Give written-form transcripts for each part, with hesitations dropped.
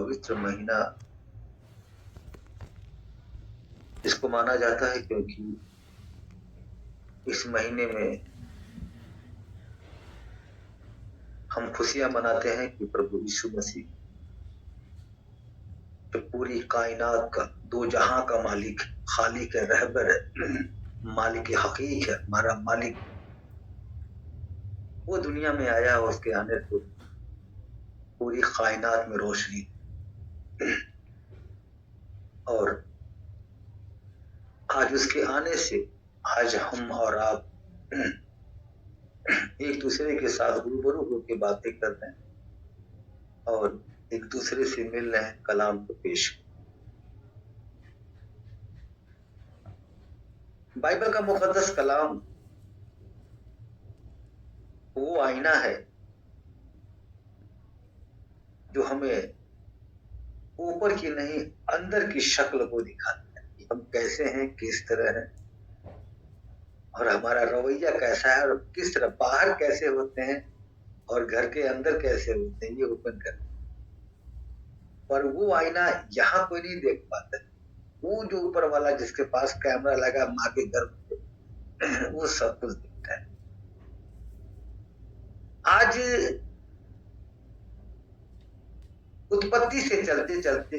पवित्र महीना इसको माना जाता है क्योंकि इस महीने में हम खुशियां मनाते हैं कि प्रभु यीशु मसीह जो पूरी कायनात का, दो जहां का मालिक, खालिक है, रहबर है, मालिक हकीक है, हमारा मालिक, वो दुनिया में आया और उसके आने से पूरी कायनात में रोशनी। और आज उसके आने से आज हम और आप एक दूसरे के साथ रूबरू होकर बातें कर रहे हैं और एक दूसरे से मिल रहे हैं, कलाम को पेश। बाइबल का मुकद्दस कलाम वो आईना है जो हमें ऊपर की नहीं अंदर की शक्ल को दिखाता है कि हम कैसे हैं, किस तरह हैं और हमारा रवैया कैसा है और किस तरह बाहर कैसे होते हैं और घर के अंदर कैसे होते हैं, ये ओपन कर। पर वो आईना यहाँ कोई नहीं देख पाता, वो जो ऊपर वाला जिसके पास कैमरा लगा माँ के गर्भ पे, वो सब कुछ दिखता है। आज उत्पत्ति से चलते चलते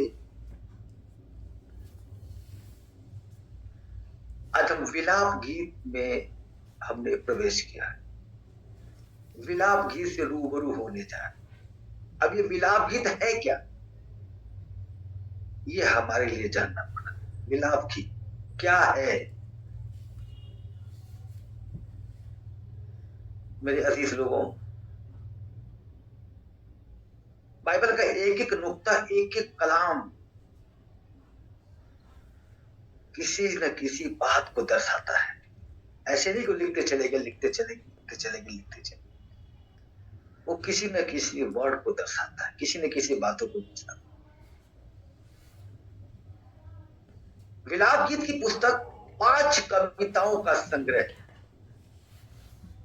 आज हम विलाप गीत में हमने प्रवेश किया है। विलाप गीत से रूबरू होने जा रहे। अब ये विलाप गीत है क्या, ये हमारे लिए जानना पड़ा। विलाप गीत क्या है? मेरे अजीज लोगों, बाइबल का एक एक नुक्ता, एक एक कलाम किसी न किसी बात को दर्शाता है। ऐसे नहीं को लिखते चलेंगे, लिखते चलेंगे, लिखते चलेंगे, लिखते चलेंगे। वो किसी न किसी वर्ड को दर्शाता है, किसी न किसी बातों को दर्शाता है। विलाप गीत की पुस्तक 5 कविताओं का संग्रह है।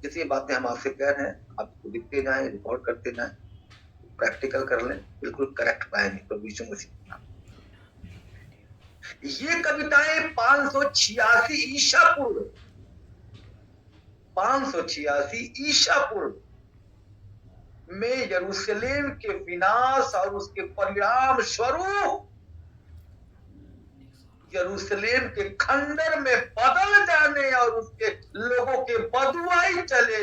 जितनी बातें हम आपसे कह रहे हैं, आप लिखते जाएं, रिकॉर्ड करते जाएं, प्रैक्टिकल कर लें, बिल्कुल करेक्ट पाएंगे प्रभु यीशु मसीह। ये कविताएं 586 ईसा पूर्व, 586 ईसा पूर्व में यरूशलेम के विनाश और उसके परिणाम स्वरूप यरूशलेम के खंडर में बदल जाने और उसके लोगों के बदुआई चले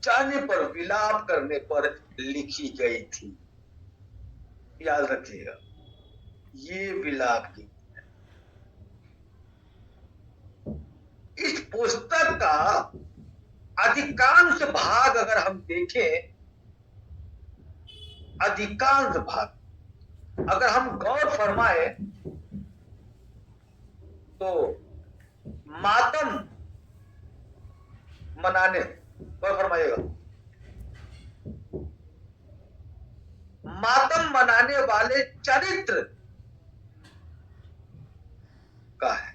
जाने पर, विलाप करने पर लिखी गई थी। याद रखिएगा, ये विलाप की। इस पुस्तक का अधिकांश भाग अगर हम देखें, अधिकांश भाग अगर हम गौर फरमाए तो मातम मनाने, गौर फरमाइएगा, मातम मनाने वाले चरित्र का है।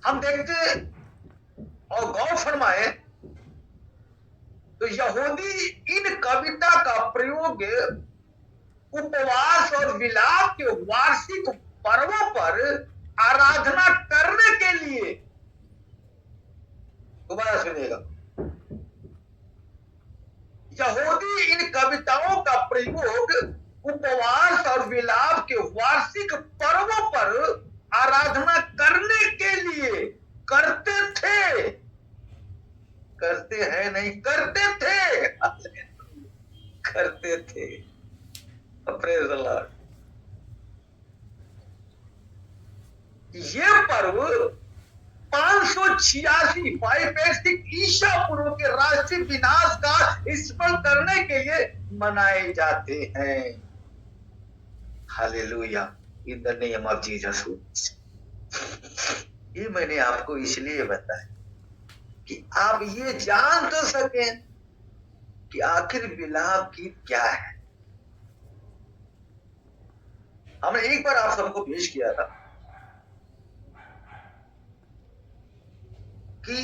हम देखते और गौर फरमाए तो यहूदी इन कविता का प्रयोग उपवास और विलाप के वार्षिक पर्वों पर आराधना करने के लिए, दोबारा सुनिएगा, यहूदी इन कविताओं का प्रयोग उपवास और विलाप के वार्षिक पर्वों पर आराधना करने के लिए करते थे। करते हैं नहीं, करते थे, करते थे। Praise the Lord. ये पर्व 586 586 ईसा पूर्व के राष्ट्रीय विनाश का स्मरण करने के लिए मनाए जाते हैं। Hallelujah, in the name of Jesus. ये मैंने आपको इसलिए बताया कि आप ये जान तो सकें कि आखिर विलाप गीत क्या है। हमने एक बार आप सबको पेश किया था कि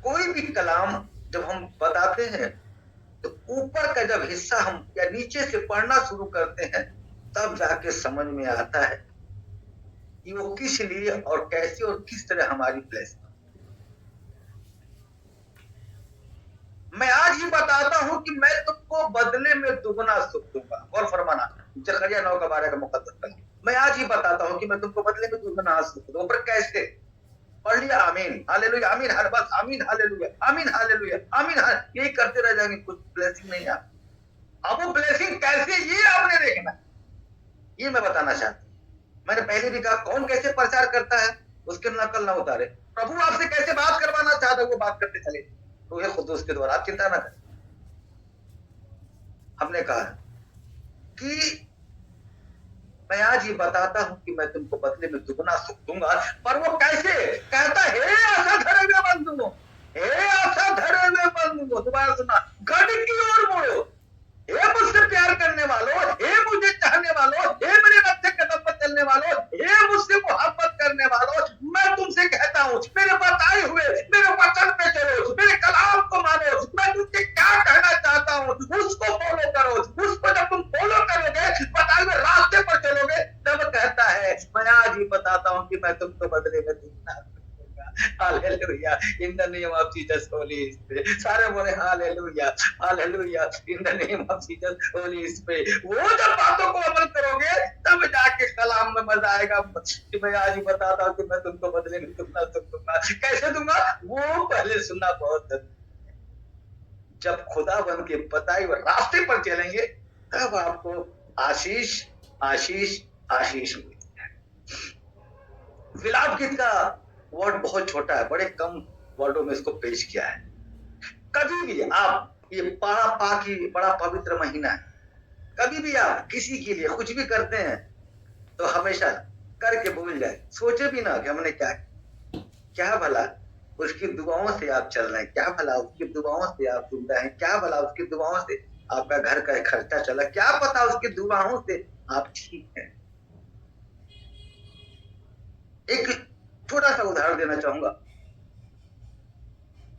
कोई भी कलाम जब हम बताते हैं ऊपर का जब हिस्सा हम या नीचे से पढ़ना शुरू करते हैं तब जाके समझ में आता है कि वो किस लिए और कैसे और किस तरह हमारी प्लेस। मैं आज ही बताता हूं कि मैं तुमको बदले में दुगना सुख दूंगा। और फरमाना जकरिया 9 का 12 का मुकद्दस कलम। मैं आज ही बताता हूं कि मैं तुमको बदले में दुगना सुख दूंगा। पर कैसे? पढ़ लिया आमीन हालेलुया आमीन हर बस आमीन हालेलुया आमीन हालेलुया आमीन यही करते रह जाएंगे, कुछ ब्लेसिंग नहीं आ। अब वो ब्लेसिंग कैसे ये आपने देखना, ये मैं बताना चाहता हूं। मैंने पहले भी कहा कौन कैसे प्रचार करता है उसके नकल ना उतारे। प्रभु आपसे कैसे बात करवाना चाहता है वो बात करते चले, तो ये खुद उसके द्वारा आप चिंता ना करें। हमने कहा कि मैं आज ही बताता हूं कि मैं तुमको बदले में दुगना सुख दूंगा। पर वो कैसे? कहता हे आशा धरे हुए बंधुओं, हे आशा धरे हुए बंधुओं, दोबारा सुना, गढ़ की ओर मुड़ो, हे मुझसे प्यार करने वालों, हे मुझे चाहने वालों, हे मेरे रस्ते कदम पर चलने वालों, हे मुझसे मोहब्बत करने वालों, मैं तुमसे कहता हूँ मेरे बताए हुए मेरे वचन पे चलो, मेरे कलाम को मानो। मैं तुमसे क्या कहना चाहता हूँ उसको फॉलो करो। उसको जब तुम फॉलो करोगे, बताए हुए रास्ते पर चलोगे, तब कहता है मैं आज ही बताता हूँ कि मैं तुमको बदले में दूंगा। Hallelujah in the name of Jesus Holy spirit. सारे बोले hallelujah hallelujah in the name of Jesus Holy spirit. वो जब बातों को अमल करोगे तब जाके कलाम में मजा आएगा कि मैं आज ही बताता हूं कि मैं तुमको बदले में दुगना सुख दूंगा। कैसे दूंगा वो पहले सुनना बहुत जरूरी। जब खुदा बन के बताए हुए रास्ते पर चलेंगे तब आपको आशीष आशीष आशीष मिलती है। विलाप गीत का वर्ड बहुत छोटा है, बड़े कम वर्डों में इसको पेश किया है। कभी भी आप, ये बड़ा पाकी बड़ा पवित्र महीना है, कभी भी आप किसी के लिए कुछ भी करते हैं तो हमेशा करके भूल जाए, सोचे भी ना कि हमने क्या भला उसकी दुआओं से आप चल रहे हैं, क्या भला उसकी दुआओं से आप जिंदा हैं, क्या भला उसकी दुआओं से आपका घर का खर्चा चला, क्या पता उसकी दुआओं से आप ठीक हैं। एक छोटा सा उदाहरण देना चाहूंगा।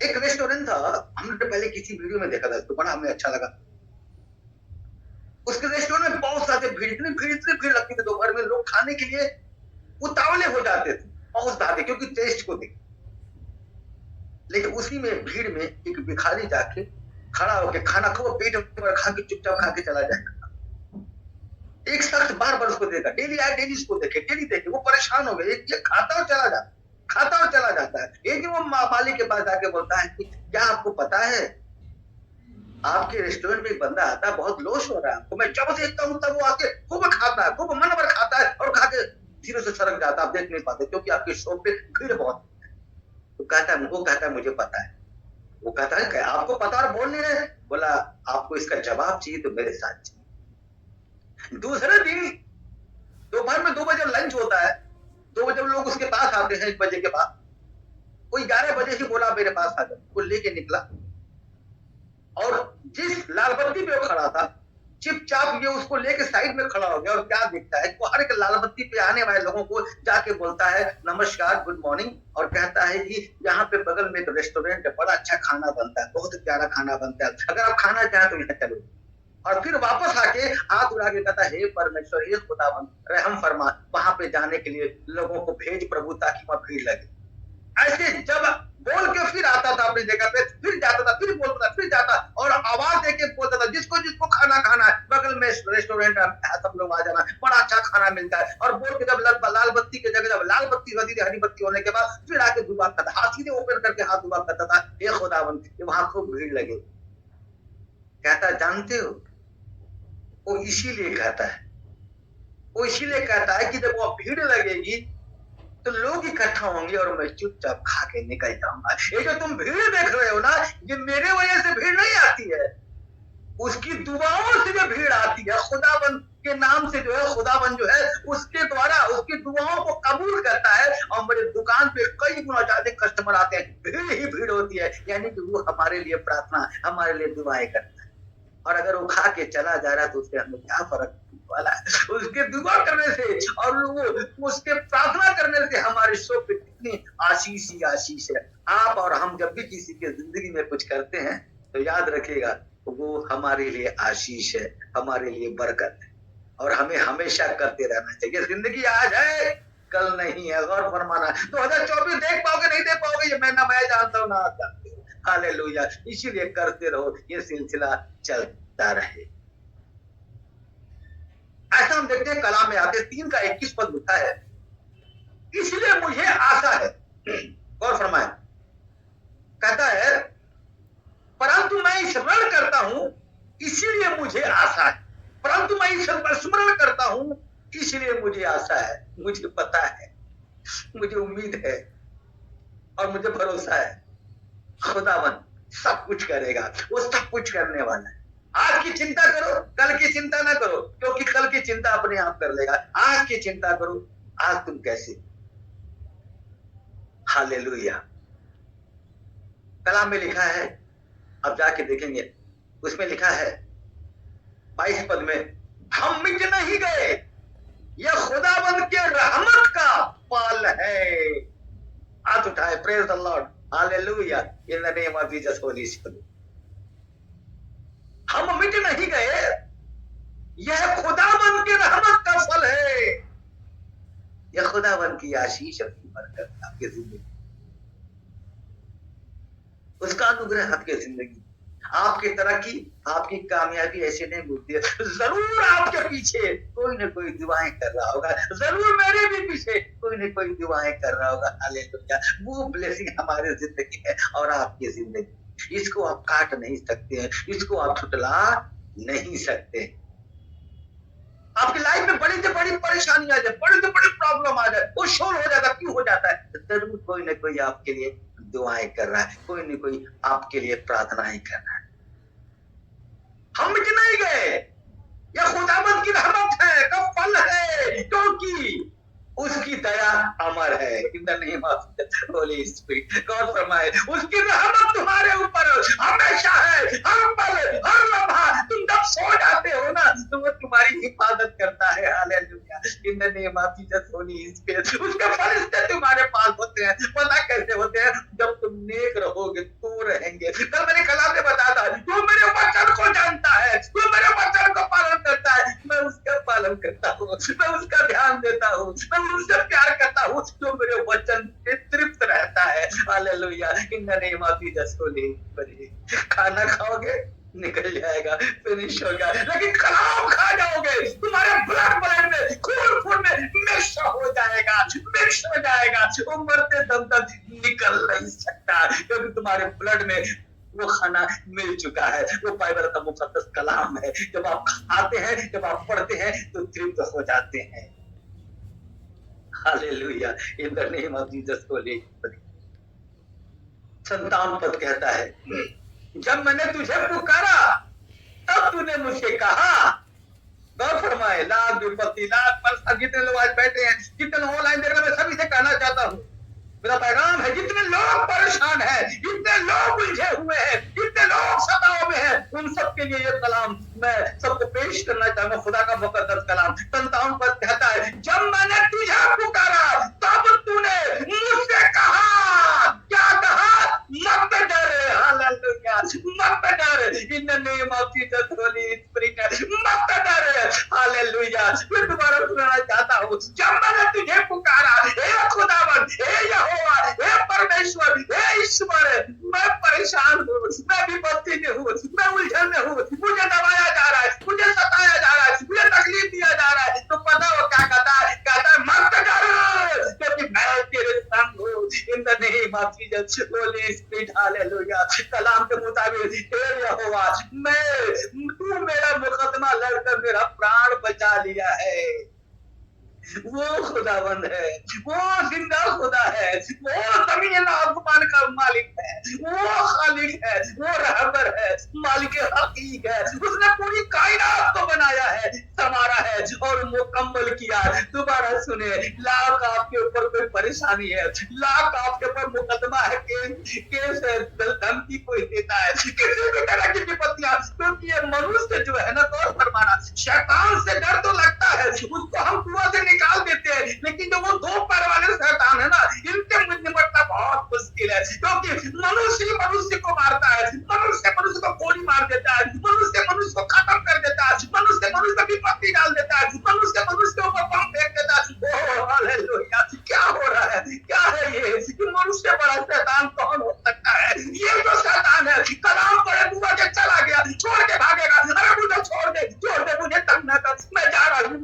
एक रेस्टोरेंट था, हमने पहले किसी वीडियो में देखा था, तो बड़ा हमें अच्छा लगा। उसके रेस्टोरेंट में बहुत सारे इतनी भीड़ लगती थी, दोपहर में लोग खाने के लिए उतावले हो जाते थे, बहुत ज्यादा, क्योंकि टेस्ट को देख। लेकिन उसी में भीड़ में एक भिखारी जाके खड़ा होकर खाना खूब पेट में खा के चुपचाप खा के चला जाएगा। एक शख्स बार बार उसको देखा, डेली आए डेली उसको देखे, डेली देखे, वो परेशान हो गए, ये खाता और चला जाता, खाता और चला जाता है। एक दिन वो मालिक के पास जाके बोलता है कि क्या आपको पता है आपके रेस्टोरेंट में एक बंदा आता है, बहुत लोश हो रहा है, तो मैं जब देखता हूँ तब वो आके खूब खाता है, खूब मन भर खाता है और खा के धीरे से सड़क जाता है, आप देख नहीं पाते क्योंकि आपके शॉप पे भीड़ बहुत है। तो वो कहता है मुझे पता है। वो कहता है आपको पता और बोल नहीं रहे? बोला आपको इसका जवाब चाहिए तो मेरे साथ चाहिए। दूसरे दिन दोपहर में 2 बजे लंच होता है, 2 बजे लोग उसके पास आते हैं, 1 बजे के बाद कोई 11 बजे से बोला मेरे पास आ जाओ, वो लेके निकला और जिस लाल बत्ती पे वो खड़ा था चुपचाप ये उसको लेके साइड में खड़ा हो गया और क्या दिखता है वो हर एक लाल बत्ती पे आने वाले लोगों को जाके बोलता है नमस्कार गुड मॉर्निंग, और कहता है कि यहाँ पे बगल में एक रेस्टोरेंट है, बड़ा अच्छा खाना बनता है, बहुत प्यारा खाना बनता है, अगर आप खाना चाहें तो यहाँ चलो। और फिर वापस आके हाथ उड़ा के कहता हे परमेश्वर हे खुदावन रहम फरमा, वहां पे जाने के लिए लोगों को भेज प्रभु ताकि वहां भीड़ लगे। ऐसे जब बोल के फिर आता था अपनी जगह पे, फिर जाता था, फिर बोलता था, फिर जाता और आवाज देके बोलता था जिसको जिसको खाना खाना है बगल में रेस्टोरेंट है, सब लोग आ जाना, बड़ा अच्छा खाना मिलता है। और बोल के जब लाल बत्ती की जगह जब लाल बत्ती होती थी, हरी बत्ती होने के बाद फिर आके दुआ करता था, हाथ सीधे ओपन करके हाथ दुआ करता था हे खुदावन, वहां खूब भीड़ लगे। कहता जानते हो वो इसीलिए कहता है, वो इसीलिए कहता है कि जब वो भीड़ लगेगी तो लोग इकट्ठा होंगे और मैं चुपचाप खा के निकल जाऊंगा। ये जो तुम भीड़ देख रहे हो ना, ये मेरे वजह से भीड़ नहीं आती है, उसकी दुआओं से जो भीड़ आती है, खुदाबंद के नाम से जो है, खुदाबंद जो है उसके द्वारा उसकी दुआओं को कबूल करता है और मेरे दुकान पे कई गुना ज्यादा कस्टमर आते हैं, भीड़ ही भीड़ होती है, यानी कि वो हमारे लिए प्रार्थना हमारे लिए दुआएं करता है। और अगर वो खा के चला जा रहा है तो उससे हमें क्या फर्क वाला है? उसके दुआ करने से और वो उसके प्रार्थना करने से हमारे शो पे कितनी आशीष ही आशीष है। आप और हम जब भी किसी के जिंदगी में कुछ करते हैं तो याद रखिएगा वो हमारे लिए आशीष है, हमारे लिए बरकत है, और हमें हमेशा करते रहना चाहिए। जिंदगी आज है, कल नहीं है। गौर फरमाना, 2024 देख पाओगे नहीं देख पाओगे, ये मैं जानता हूँ ना आप जानते हो। हालेलुया। इसीलिए करते रहो, ये सिलसिला चलता रहे। ऐसा हम देखते हैं कलाम में आते 3 का 21 पद लिखा है, इसलिए मुझे आशा है। गौर फरमाए, कहता है परंतु मैं स्मरण करता हूं इसीलिए मुझे आशा है। परंतु मैं स्मरण करता हूं इसलिए मुझे आशा है। मुझे पता है, मुझे उम्मीद है और मुझे भरोसा है, खुदावन सब कुछ करेगा। वो सब कुछ करने वाला है। आज की चिंता करो, कल की चिंता ना करो, क्योंकि कल की चिंता अपने आप कर लेगा। आज की चिंता करो, आज तुम कैसे। हालेलुया। कलाम में लिखा है, अब जाके देखेंगे, उसमें लिखा है 22 पद में, हम मिट नहीं गए, यह खुदाबंद के रहमत का फल है। हाथ उठाए, praise the Lord, hallelujah, in the name of Jesus Holy spirit. हम मिट नहीं गए, यह खुदाबंद के रहमत का फल है। यह खुदाबंद की आशीष, अपनी बरकत आपकी जिंदगी, उसका अनुग्रह आपकी जिंदगी, आपकी तरक्की, आपकी कामयाबी ऐसे नहीं मिलती है। जरूर आपके पीछे कोई ना कोई दुआएं कर रहा होगा, जरूर मेरे भी पीछे कोई ना कोई दुआएं कर रहा होगा। हालेलुया। वो ब्लेसिंग हमारी जिंदगी है और आपकी जिंदगी, इसको आप काट नहीं सकते हैं, इसको आप छुटला नहीं सकते। आपकी लाइफ में बड़ी से बड़ी परेशानी आ जाए, बड़ी से बड़ी प्रॉब्लम आ जाए, वो शोर हो जाता, क्यों हो जाता है? जरूर कोई ना कोई आपके लिए दुआएं कर रहा है, कोई न कोई आपके लिए प्रार्थनाएं कर रहा है। हम मिट नहीं गए, यह खुदावंद की रहमत है, का फल है, क्योंकि उसकी दया अमर है। इन the name of Holi spirit, God फरमाए, उसकी रहमत तुम्हारे ऊपर हमेशा है, हर पल हर लम्हा। तुम जब सो जाते हो ना, तो वो तुम्हारी हिफाजत करता है। Hallelujah. In the name of Jesus Holy spirit, उसके फरिश्ते तुम्हारे पास होते हैं। पता कैसे होते हैं? जब तुम नेक रहोगे तो रहेंगे। कल मैंने कलाम में बताया था, जो मेरे वचन को जानता है, जो मेरे वचन को पालन करता है, मैं उसका पालन करता हूँ, मैं उसका ध्यान देता हूँ, मैं उससे प्यार करता हूँ, जो मेरे वचन से तृप्त रहता है। Hallelujah. In the name of Jesus Holy spirit. खाना खाओगे निकल जाएगा, फिनिश होगा, लेकिन कलाम खा जाओगे, तुम्हारे ब्लड में, खून में मिक्स हो जाएगा, मिक्स हो जाएगा। वो मरते दम तक निकल नहीं सकता, क्योंकि तुम्हारे ब्लड में वो खाना मिल चुका है। वो बाइबल का मुकद्दस कलाम है। जब आप खाते हैं, जब आप पढ़ते हैं, तो तृप्त हो जाते हैं। Hallelujah. In the name of Jesus को ले 57 पद कहता है, जब मैंने तुझे पुकारा तब तूने मुझसे कहा। गौर फरमाए, लाख विपत्ति, लाख पर जितने लोग आज बैठे हैं, जितने लोग ऑनलाइन देख रहे हैं, मैं सभी से कहना चाहता हूँ, मेरा पैगाम है, जितने लोग परेशान हैं, जितने लोग उलझे हुए हैं, जितने लोग सताव में हैं, उन सबके लिए ये कलाम मैं सबको पेश करना चाहूंगा। खुदा का मुकद्दस कलाम 57 पद कहता है, जब मैंने तुझे पुकारा तब तूने मुझसे कहा। क्या कहा? मत डर। हालेलुया। मत डर। इन the name of Jesus Holy spirit, मत डर। हालेलुया। मैं दोबारा सुनाना चाहता हूँ, जब मैंने तुझे पुकारा, हे खुदावन, हे यहोवा, हे परमेश्वर, हे ईश्वर, मैं परेशान हूँ, मैं विपत्ति में हूँ, मैं उलझन में हूँ, मुझे दबाया जा रहा है, मुझे सताया जा रहा है, मुझे तकलीफ दिया जा रहा है, तो पता हो क्या कहता है? कहता है मत डर, क्योंकि मैं तेरे संग हूँ। In the name of Jesus Holy Spirit. Hallelujah. कलाम के मुताबिक, हे यहोवा, तू मेरा मुकदमा लड़कर मेरा प्राण बचा लिया है। वो खुदावंद है, वो जिंदा खुदा है, वो जमीन आसमान का मालिक है, वो खालिक है, वो रहबर है, मालिक हकीक है। उसने पूरी कायनात को बनाया है, संवारा है और मुकम्मल किया। दोबारा सुने, लाख आपके ऊपर कोई परेशानी है, लाख आपके ऊपर मुकदमा है, केस है, धमकी कोई देता है, किसी भी तरह की विपत्तियां, क्योंकि ये मनुष्य जो है ना, गौर फरमाना, शैतान से डर तो लगता है, उसको हम कुआं से निकाल देते हैं, लेकिन जो वो 2 पैर वाले शैतान है ना, इनसे निपटना बहुत मुश्किल है, क्योंकि मनुष्य मनुष्य को मारता है, मनुष्य मनुष्य को गोली मार देता है, मनुष्य मनुष्य को खत्म कर देता है, मनुष्य मनुष्य की विपत्ति डाल देता है, मनुष्य मनुष्य के ऊपर बम फेंक देता है। ओह हालेलुया, क्या हो रहा है, क्या है ये कि मनुष्य बड़ा शैतान कौन हो सकता है? ये जो शैतान है कलाम पड़े बुआ के चला गया, छोड़ के भागेगा, अरे मुझे छोड़ दे मुझे तंग ना कर, मैं जा रहा हूँ।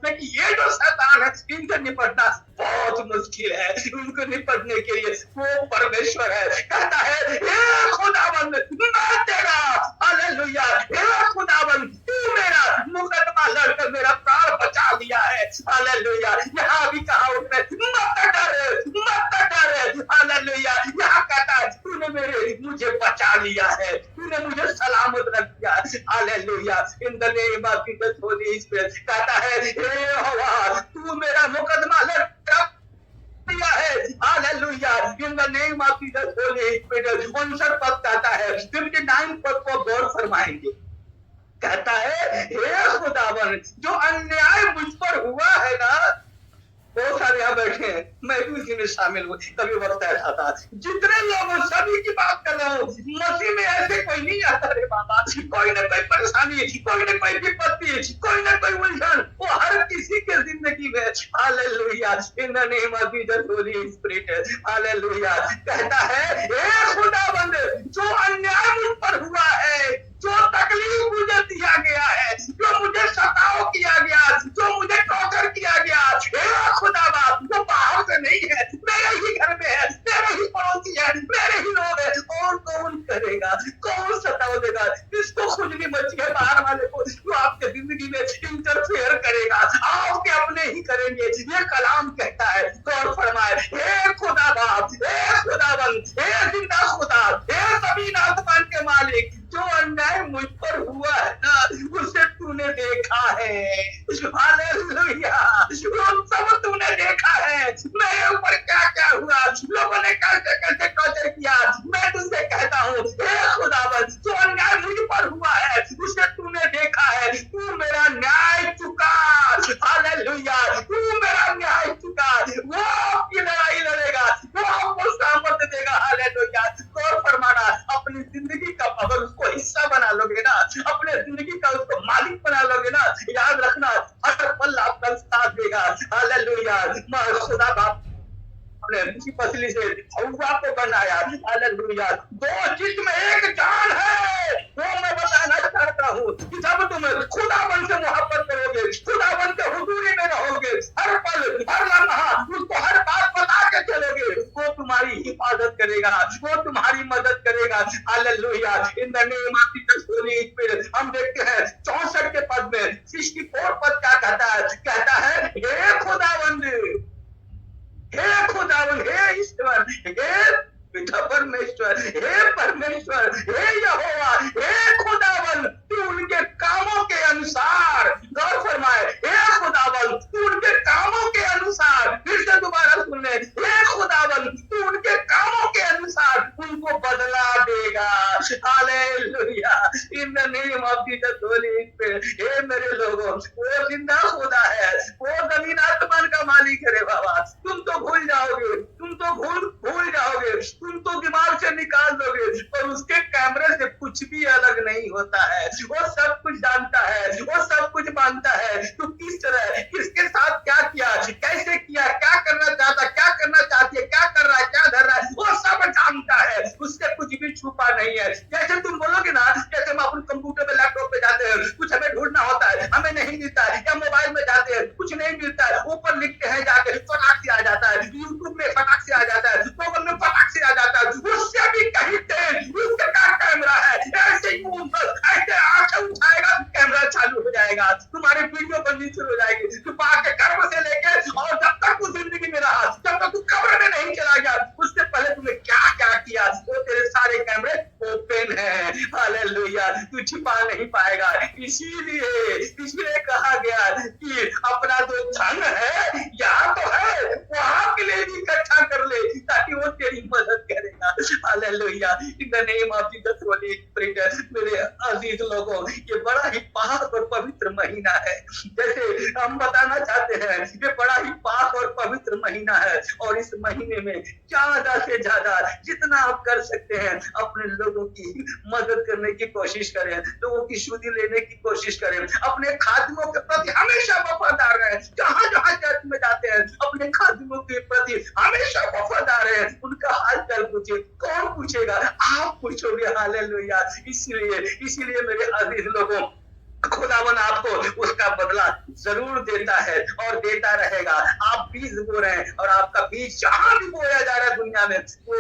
लेकिन ये जो शैतान है इनसे निपटना बहुत मुश्किल है। उनको निपटने के लिए वो परमेश्वर है, कहता है हे खुदाबंद मैं तेरा, हालेलुया, हे खुदाबंद तू मेरा मुकदमा लड़कर मेरा प्राण बचा लिया है, हालेलुया। यहाँ भी कहा उसने मत डर, हालेलुया। यहाँ कहता है तूने मुझे बचा लिया है, तूने मुझे सलामत रख दिया, hallelujah. In the name of Jesus Holy spirit कहता है हे यहोवा तू मेरा मुकदमा लड़कर दिया है, hallelujah. In the name of Jesus Holy spirit 59 पद कहता है, 59 पद को गौर फरमाएंगे, कहता है हे खुदावन जो अन्याय मुझ पर हुआ है ना, बहुत सारे यहाँ बैठे हैं, मैं भी उसी में शामिल हूँ। कभी वक्त ऐसा था, जितने लोगों सभी की बात कर रहा हूँ, मसीह में ऐसे कोई नहीं आता रे बाबा, कोई ना कोई परेशानी, कोई ना कोई विपत्ति, कोई ना कोई उलझन, वो हर किसी के जिंदगी में, hallelujah. In the name of Jesus Holy Spirit, hallelujah. कहता है हे खुदाबंद जो अन्याय मुझ पर हुआ है, जो तकलीफ मुझे दिया गया है, जो मुझे सताव किया गया, जो मुझे टॉर्चर किया गया, हे खुदाबा वो बाहर से नहीं है, मेरे ही घर में है, मेरे ही पड़ोसी है, मेरे ही लोग है, और कौन करेगा, कौन सताव देगा? किसको खुजली मची है बाहर वाले को, जो आपके जिंदगी में इंटरफेयर करेगा, आपके अपने ही करेंगे। ये कलाम कहता है, गौर फरमाए, हे खुदाबा, हे खुदाबंद, हे जिंदा खुदा, हे ज़मीन आसमान के मालिक, जो अन्याय मुझ पर हुआ है ना उसे तूने देखा है, हालेलुया। वो सब तूने देखा है, मेरे ऊपर क्या क्या हुआ, लोगों ने कैसे कैसे टॉर्चर किया, मैं तुझसे कहता हूँ हे खुदावंद जो अन्याय मुझ पर हुआ है उसे तूने देखा है, तू मेरा न्याय चुका, हालेलुया। तू मेरा न्याय चुका, वो आपकी लड़ाई लड़ेगा, वो आपको सामर्थ्य देगा, हालेलुया। गौर फरमाना, अपनी जिंदगी का अगर उसको हिस्सा बना लोगे ना, अपने जिंदगी का उसको मालिक बना लोगे ना, याद रखना हर पल आपका साथ देगा, हालेलुया। खुदा बाप अपने उसी पसली से हव्वा को बनाया, हालेलुया। दो जिस्म एक जान है, वो मैं बताना चाहता हूँ कि जब तुम खुदावन से मोहब्बत करोगे, खुदावन के हुजूरी में रहोगे, हर पल हर लम्हा उसको हर बात बता के चलोगे, वो तुम्हारी हिफाजत करेगा, वो तुम्हारी मदद करेगा, hallelujah. In the name of Jesus Holy spirit हम देखते हैं 64 के पद में 64 पद क्या कहता है, कहता है हे खुदावंद, हे खुदावन, हे ईश्वर, हे पिता परमेश्वर, हे परमेश्वर, हे यहोवा, हे खुदावन तू उनके कामों के अनुसार, गौर फरमाए, हे खुदावन तू उनके कामों के अनुसार, फिर से दोबारा सुन ले, हे खुदावन तू उनके कामों के अनुसार उनको बदला देगा, hallelujah. In the name of Jesus Holy Spirit, हे मेरे लोगों, वो जिंदा खुदा है, वो जमीन आसमान का मालिक है रे बाबा। तुम तो भूल जाओगे, तुम तो भूल जाओगे, तुम तो दिमाग से निकाल दोगे, पर उसके कैमरे से कुछ भी अलग नहीं होता है, वो सब कुछ जानता है, वो सब कुछ मानता है, तू किस तरह किसके साथ क्या किया, कैसे किया, क्या करना चाहता, क्या करना चाहती है, क्या कर रहा है, क्या धर रहा है, वो सब जानता है, उससे कुछ भी छुपा नहीं है। जैसे तुम बोलोगे ना, जैसे हम अपने कंप्यूटर पे लैपटॉप पे जाते हैं, कुछ हमें ढूंढना होता है, हमें नहीं मिलता है, या मोबाइल में जाते हैं कुछ नहीं मिलता है, ऊपर लिखते हैं जाके फटाक से आ जाता है, यूट्यूब में फटाक से आ जाता है, गूगल में फटाक से आ जाता है, उससे भी कहीं तेज उसका क्या कैमरा है, ऐसे ही ऐसे आंखें उठाएगा कैमरा चालू हो जाएगा, तुम्हारी वीडियो बननी शुरू हो जाएगी, तू बाप के गर्भ से लेके और जब तक तू जिंदगी में रहा, जब तक तू कब्र में नहीं चला गया, उससे पहले तुमने क्या क्या किया, वो तेरे सारे कैमरे ओपन है, हालेलुया। तू छिपा नहीं पाएगा, इसीलिए कहा गया कि अपना जो धन है यहाँ तो है, वहां के लिए भी इकट्ठा कर ले, ताकि वो तेरी मदद करेगा, hallelujah. In the name of Jesus Holy spirit, मेरे अजीज लोगों, ये बड़ा ही पाक और पवित्र महीना है। जैसे हम बताना चाहते हैं, ये बड़ा ही पाक और पवित्र महीना है, और इस महीने में ज्यादा से ज्यादा जितना आप कर सकते हैं अपने लोगों की मदद करने की कोशिश करें, लोगों की शुद्धि लेने की कोशिश करें, अपने खादिमों के प्रति हमेशा वफादार रहें। जहां जहां चर्च में जाते हैं अपने खादिमों के प्रति हमेशा वफादार रहें, उनका हाल चाल पूछे। कौन पूछेगा? आप पूछोगे। हालेलुया। इसीलिए मेरे अजीज लोगों, खुदावन आपको उसका बदला जरूर देता है और देता रहेगा। आप बीज बो रहे हैं और आपका बीज जहां भी बोया जा रहा है दुनिया में, वो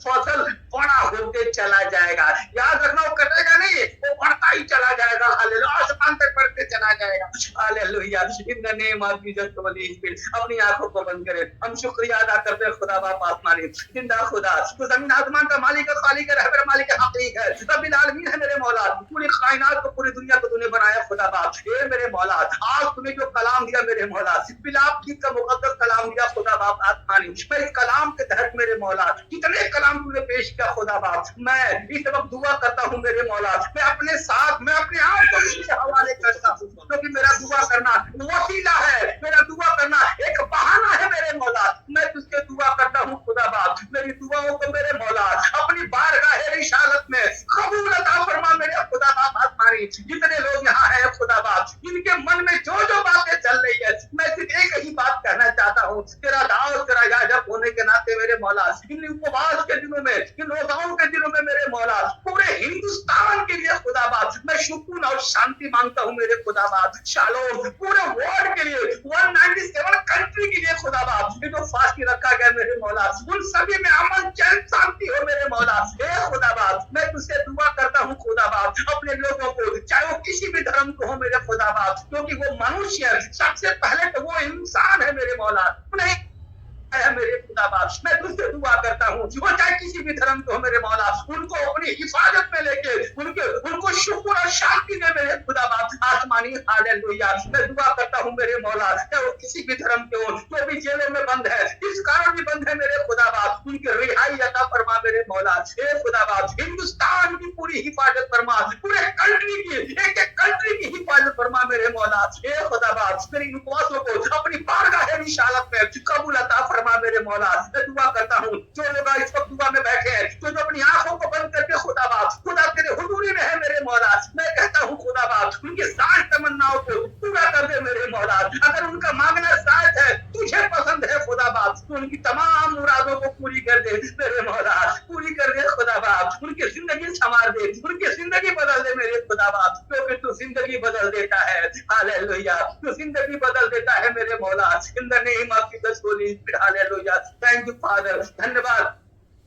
फसल बड़ा होते चला जाएगा। याद रखना, वो कटेगा नहीं, वो बढ़ता ही चला जाएगा। हालेलुया। आसमान तक बढ़ते चला जाएगा। Hallelujah. In the name of Jesus Holy spirit, अपनी आंखों को बंद करें। हम शुक्रिया अदा करते हैं खुदा बाप आसमानी, जिंदा खुदा, तो जमीन आसमान का मालिक है, खालिक है, रहबर मालिक है, हकीक है, रब्बिल आलमीन है मेरे मौला। पूरी कायनात को, पूरी दुनिया को तूने बनाया खुदा बाप। ये मेरे मौला, आज तूने जो कलाम दिया मेरे मौला, बिलाप की का मुकद्दस कलाम दिया खुदा बाप आसमानी, मैं इस कलाम के तहत मेरे मौला कितने कलाम तूने पेश किया खुदा बाप। मैं इस वक्त दुआ करता हूँ मेरे मौला, मैं अपने साथ, मैं अपने आप को तुझे हवाले करता हूँ, क्योंकि मेरा दुआ करना वसीला है, मेरा दुआ करना एक बहाना है मेरे मौला। मैं तुझसे दुआ करता हूँ खुदा बाप, मेरी दुआओं को मेरे मौला अपनी बारगाह रिसालत में कबूल अता फरमा मेरे खुदा बाप आसमानी। जितने लोग यहाँ है खुदा बाप, इनके मन में जो जो बातें चल रही है, मैं सिर्फ एक ही बात कहना चाहता हूँ, तेरा दाऊद, तेरा याजक होने के नाते मेरे मौला, इन उपवास के दिनों में, इन रोजाओं के दिनों में मेरे मौला, पूरे हिंदुस्तान के लिए खुदा बाप मैं सुकून और शांति मांगता हूँ मेरे खुदा बाप। शालोम पूरे वर्ल्ड के लिए, 197 कंट्री के लिए खुदा बाप, ये जो फास्टी रखा गया मेरे मौला, उन सभी में अमन, चैन, शांति हो मेरे मौला। हे खुदा बाप, मैं तुझसे दुआ करता हूँ खुदा बाप, अपने लोगों को, चाहे वो किसी भी धर्म को हो मेरे खुदा बाप, क्योंकि वो मनुष्य सबसे पहले तो वो इंसान है मेरे मौला, नहीं है मेरे खुदा बाप। मैं तुझसे दुआ करता हूँ, वो चाहे किसी भी धर्म को हो मेरे मौला, उनको अपनी हिफाजत में लेके उनको शुक्र और शांति दे मेरे खुदा बाप आसमानी। हालेलुया। मैं दुआ करता हूँ मेरे मौला, चाहे वो किसी भी धर्म के हो, जो भी जेलों में बंद है, इस कारण भी बंद है मेरे खुदा बाप, उनकी रिहाई अता फरमा मेरे मौला। हे खुदा बाप, हिंदुस्तान की पूरी हिफाजत फरमा, पूरे कंट्री की, एक एक कंट्री की हिफाजत फरमा मेरे मौला। हे खुदा बाप, मेरी उपवासों को अपनी बारगाह रिसालत में कबूल अता फरमा मेरे मौला। मैं दुआ करता हूँ, जो लोग इस वक्त दुआ में बैठे हैं, जो अपनी आंखों को बंद करके खुदा बाप, खुदा तेरे हुजूरी में है मेरे मौला, मैं कहता हूँ खुदा बाप, उनकी सारी तमन्नाओं को पूरा कर दे मेरे मौला। अगर उनका मांगना शायद है, तुझे पसंद है खुदा बाप, तो उनकी तमाम मुरादों को पूरी कर दे मेरे मौला, पूरी कर दे खुदा बाप। उनकी जिंदगी संवार दे, उनकी जिंदगी बदल दे मेरे खुदा बाप, क्योंकि तू जिंदगी बदल देता है। हालेलुया। तू जिंदगी बदल देता है मेरे मौला। इन the name of Jesus Holy Spirit. Hallelujah. Thank you father, धन्यवाद,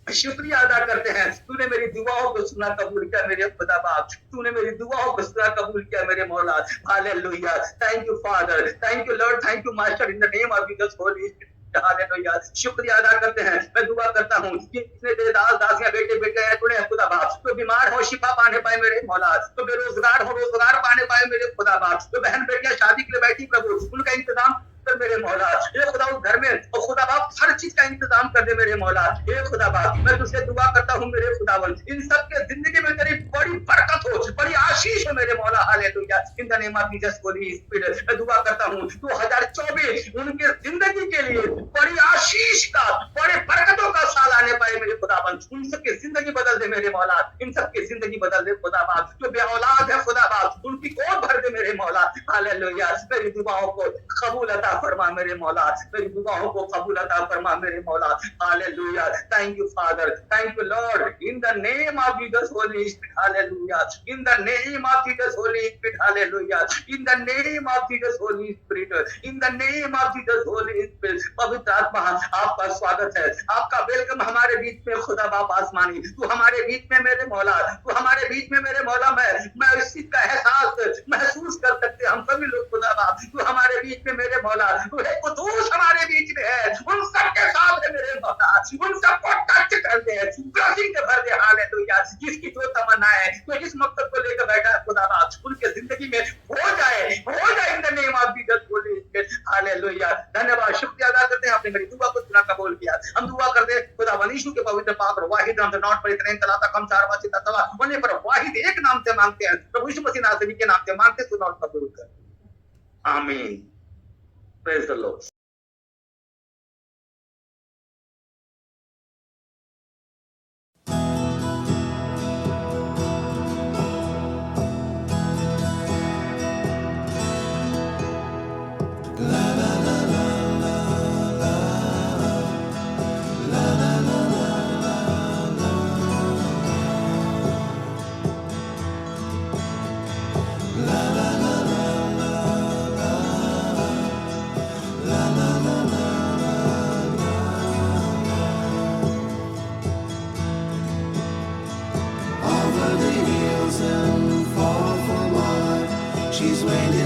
शुक्रिया अदा करते हैं, तूने मेरी दुआओं को सुना कबूल किया मेरे खुदा बाप, तूने मेरी दुआओं को सुना कबूल किया मेरे मौला। Hallelujah. Thank you father, thank you Lord, thank you master, in the name of Jesus Holy Spirit. Hallelujah. शुक्रिया अदा करते हैं। मैं दुआ करता हूँ कि इतने तेरे दास दासियां बेटे बेटे हैं तूने खुदा बाप, तो बीमार हो शिफा पाने पाए मेरे मौला, तो बेरोजगार हो रोजगार पाने पाए मेरे खुदा बाप, तो बहन बेटियां शादी के लिए बैठी प्रभु उनका इंतजाम कर मेरे मौला। ये खुदा उस घर में और खुदा बाप हर चीज का इंतजाम कर दे मेरे मौला। ये खुदा बाप, मैं तुझसे दुआ करता हूँ मेरे खुदावन, इन सब के जिंदगी में तेरी बड़ी बरकत हो, बड़ी आशीष हो मेरे मौला। Hallelujah. In the name of Jesus Holy spirit. मैं दुआ करता हूँ 2024 उनके जिंदगी के लिए बड़ी आशीष का, बड़े बरकतों का साल आने पाए मेरे खुदावन। उन सबकी जिंदगी बदल दे मेरे मौला, इन सबकी जिंदगी बदल दे खुदा बाप। जो बेऔलाद है खुदा बाप, उनकी गोद भर दे मेरे मौला। हालेलुया। मेरी दुआओं को कबूल अता फरमा मेरे मौला, मेरी दुआओं को कबूल अता फरमा मेरे मौला। Hallelujah. Thank you father, thank you Lord, in the name of Jesus Holy Spirit. Hallelujah. In the name of Jesus Holy Spirit. Hallelujah. In the name of Jesus Holy spirit, in the name of Jesus Holy spirit. पवित्र आत्मा, आपका स्वागत है, आपका welcome हमारे बीच में खुदा बाप आसमानी। तू हमारे बीच में मेरे मौला, तू हमारे बीच में मेरे मौला। मैं इस चीज का एहसास महसूस कर सकते हम सभी लोग खुदा बाप। तू हमारे बीच में मेरे मौला, तू है कुदूस हमारे बीच में है, उन सबके साथ है मेरे मौला, उन सबको टच कर दे, ब्लेसिंग भर दे। हालेलुया। जिसकी जो तमन्ना है, तो जिस मकसद को लेकर बैठा है खुदा बाप, उनके जिंदगी में हो जाए इन the name of Jesus Holy Spirit. Hallelujah. धन्यवाद, शुक्रिया अदा करते हैं, आपने मेरी दुआ को सुना कबूल किया। हम दुआ करते हैं खुदा यीशु के पवित्र पाक वाहिद नाम से नॉट पर इतने तलाता कम चार बात चिता तवा उन्हें पर वाहिद एक नाम से मांगते हैं प्रभु यीशु मसीह नाम के नाम से मांगते सुनो और कबूल कर आमीन praise the Lord She's waiting.